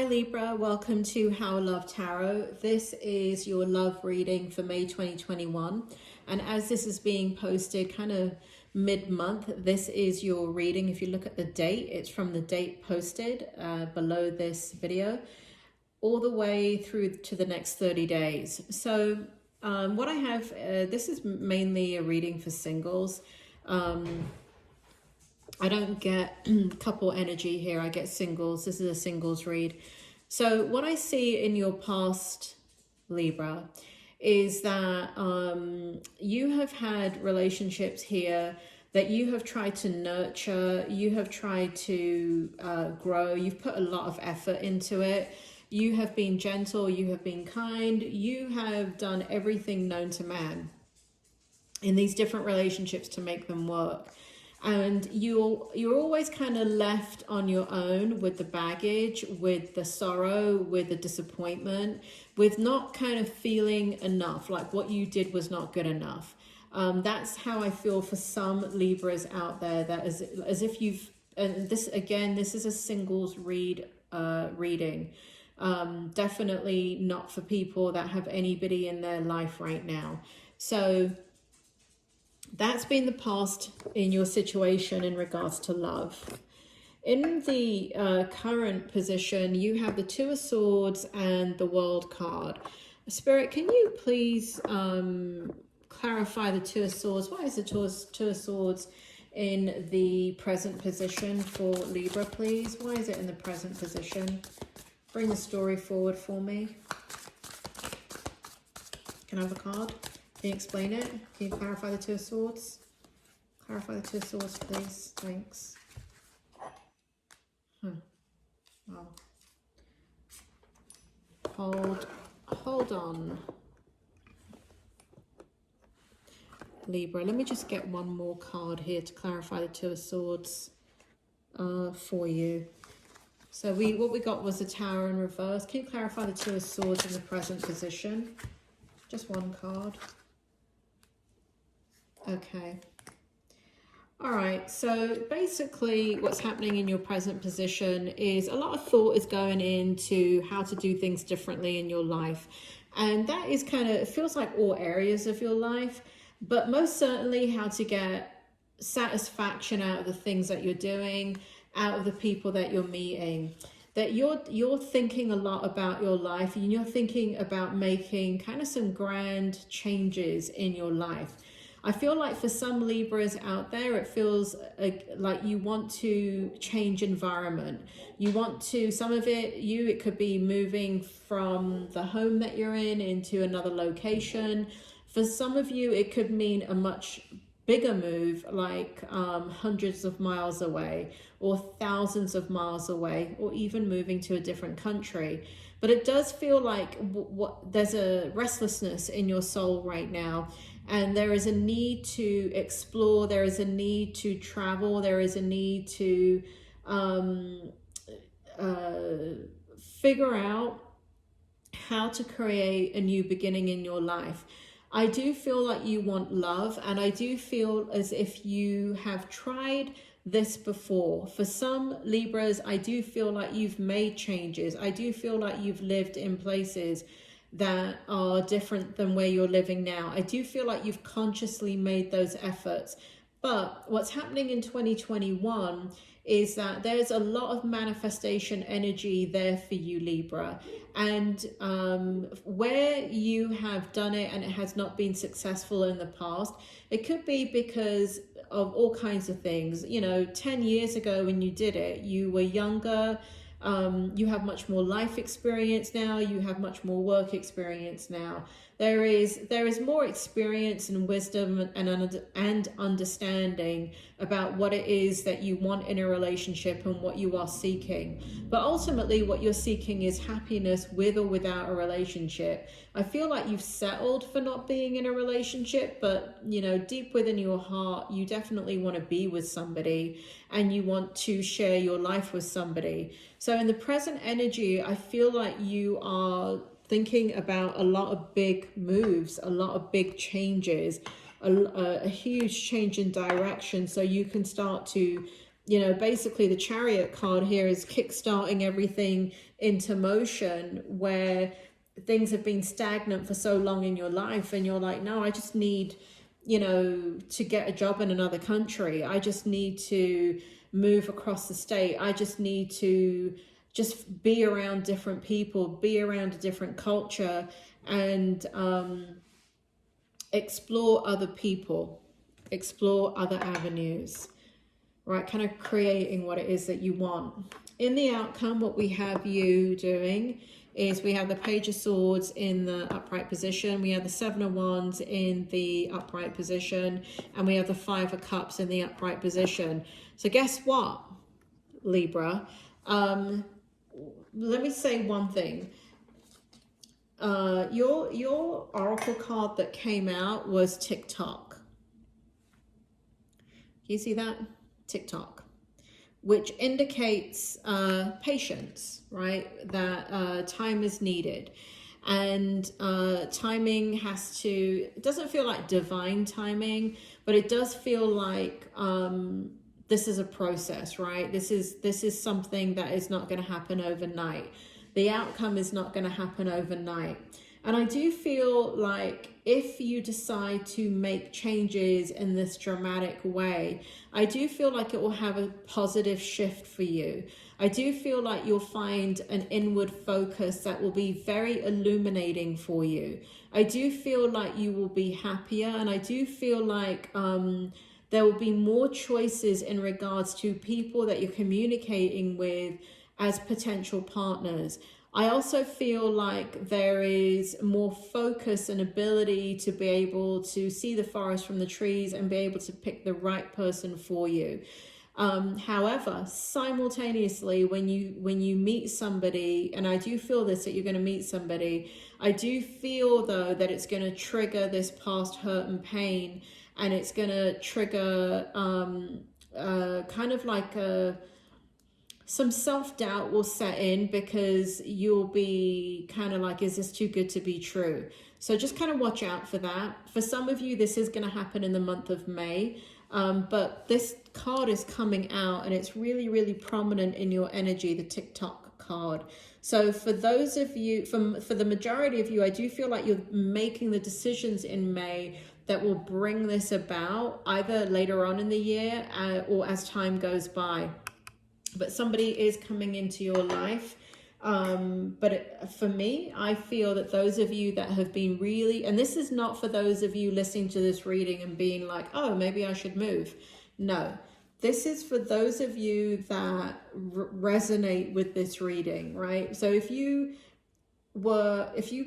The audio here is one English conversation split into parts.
Hi Libra, welcome to How I Love Tarot. This is your love reading for May 2021. And as this is being posted kind of mid-month, this is your reading. If you look at the date, it's from the date posted below this video, all the way through to the next 30 days. So what I have, this is mainly a reading for singles. I don't get couple energy here, I get singles. This is a singles read. So what I see in your past, Libra, is that you have had relationships here that you have tried to nurture, you have tried to grow, you've put a lot of effort into it. You have been gentle, you have been kind, you have done everything known to man in these different relationships to make them work. And you're always kind of left on your own with the baggage, with the sorrow, with the disappointment, with not kind of feeling enough, like what you did was not good enough. That's how I feel for some Libras out there, that as if you've, and this again, this is a singles reading. Definitely not for people that have anybody in their life right now. So that's been the past in your situation in regards to love. In the current position, you have the Two of Swords and the World card. Spirit, can you please clarify the Two of Swords? Why is the Two of Swords in the present position for Libra, please? Why is it in the present position? Bring the story forward for me. Can I have a card? Can you explain it? Can you clarify the Two of Swords? Clarify the Two of Swords, please. Thanks. Well, hold on. Libra, let me just get one more card here to clarify the Two of Swords for you. So what we got was the Tower in reverse. Can you clarify the Two of Swords in the present position? Just one card. Okay. All right. So basically what's happening in your present position is a lot of thought is going into how to do things differently in your life. And that is kind of, it feels like all areas of your life, but most certainly how to get satisfaction out of the things that you're doing, out of the people that you're meeting. That you're thinking a lot about your life, and you're thinking about making kind of some grand changes in your life. I feel like for some Libras out there, it feels like you want to change environment. You want to, some of it, it could be moving from the home that you're in into another location. For some of you, it could mean a much bigger move, like hundreds of miles away or thousands of miles away, or even moving to a different country. But it does feel like there's a restlessness in your soul right now. And there is a need to explore, there is a need to travel, there is a need to figure out how to create a new beginning in your life. I do feel like you want love, and I do feel as if you have tried this before. For some Libras, I do feel like you've made changes. I do feel like you've lived in places that are different than where you're living now. I do feel like you've consciously made those efforts. But what's happening in 2021 is that there's a lot of manifestation energy there for you, Libra. And where you have done it and it has not been successful in the past, it could be because of all kinds of things. 10 years ago when you did it, you were younger. You have much more life experience now. You have much more work experience now. There is more experience and wisdom and understanding about what it is that you want in a relationship and what you are seeking. But ultimately, what you're seeking is happiness with or without a relationship. I feel like you've settled for not being in a relationship, but deep within your heart, you definitely want to be with somebody and you want to share your life with somebody. So in the present energy, I feel like you are thinking about a lot of big moves, a lot of big changes, a huge change in direction, so you can start to you know, basically the Chariot card here is kickstarting everything into motion, where things have been stagnant for so long in your life, and you're like, no, I just need, you know, to get a job in another country. I just need to move across the state. I just need to just be around different people, be around a different culture, and explore other people, explore other avenues, right? Kind of creating what it is that you want. In the outcome, what we have you doing is we have the Page of Swords in the upright position, we have the Seven of Wands in the upright position, and we have the Five of Cups in the upright position. So guess what, Libra? Let me say one thing. Your oracle card that came out was TikTok. Can you see that? TikTok, which indicates patience, right? That time is needed. And timing has to, it doesn't feel like divine timing, but it does feel like this is a process, right? This is something that is not going to happen overnight. The outcome is not going to happen overnight. And I do feel like if you decide to make changes in this dramatic way, I do feel like it will have a positive shift for you. I do feel like you'll find an inward focus that will be very illuminating for you. I do feel like you will be happier, and I do feel like there will be more choices in regards to people that you're communicating with as potential partners. I also feel like there is more focus and ability to be able to see the forest from the trees and be able to pick the right person for you. However, simultaneously, when you meet somebody, and I do feel this, that you're going to meet somebody, I do feel though that it's going to trigger this past hurt and pain, and it's going to trigger kind of like some self-doubt will set in, because you'll be kind of like, is this too good to be true? So just kind of watch out for that. For some of you, this is going to happen in the month of May. But this card is coming out, and it's really, really prominent in your energy, the TikTok card. So for those of you, for the majority of you, I do feel like you're making the decisions in May that will bring this about, either later on in the year or as time goes by. But somebody is coming into your life. For me, I feel that those of you that have been really, and this is not for those of you listening to this reading and being like, oh, maybe I should move. No, this is for those of you that resonate with this reading, right? So if you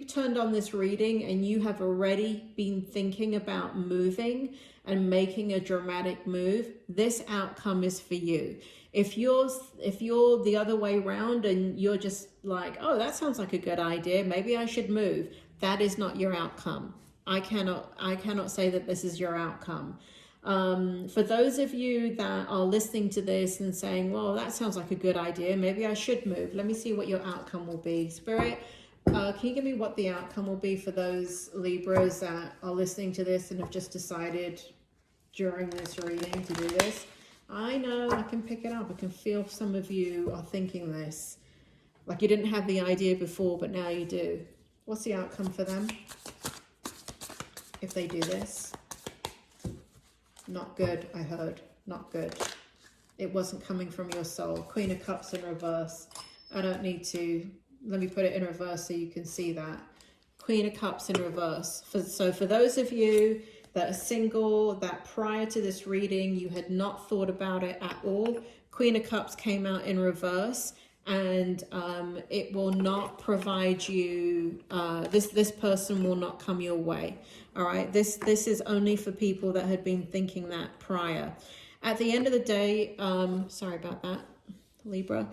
turned on this reading and you have already been thinking about moving and making a dramatic move, this outcome is for you. If you're the other way around and you're just like, oh, that sounds like a good idea, maybe I should move, that is not your outcome. I cannot say that this is your outcome. For those of you that are listening to this and saying, well, that sounds like a good idea, maybe I should move, let me see what your outcome will be. Spirit, can you give me what the outcome will be for those Libras that are listening to this and have just decided during this reading to do this? I know, I can pick it up. I can feel some of you are thinking this. Like you didn't have the idea before, but now you do. What's the outcome for them if they do this? Not good, I heard. Not good. It wasn't coming from your soul. Queen of Cups in reverse. I don't need to. Let me put it in reverse so you can see that. Queen of Cups in reverse. So for those of you that are single, that prior to this reading you had not thought about it at all, Queen of Cups came out in reverse, and it will not provide you, this person will not come your way. All right, this is only for people that had been thinking that prior. At the end of the day, sorry about that, Libra,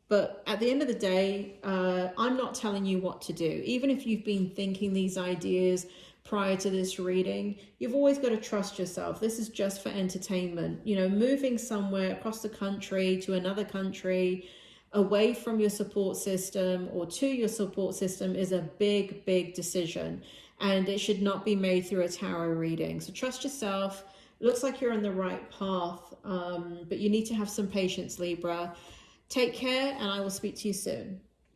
but at the end of the day, I'm not telling you what to do. Even if you've been thinking these ideas prior to this reading, you've always got to trust yourself. This is just for entertainment. You know, moving somewhere across the country to another country, away from your support system or to your support system, is a big, big decision. And it should not be made through a tarot reading. So trust yourself. Looks like you're on the right path, but you need to have some patience, Libra. Take care, and I will speak to you soon.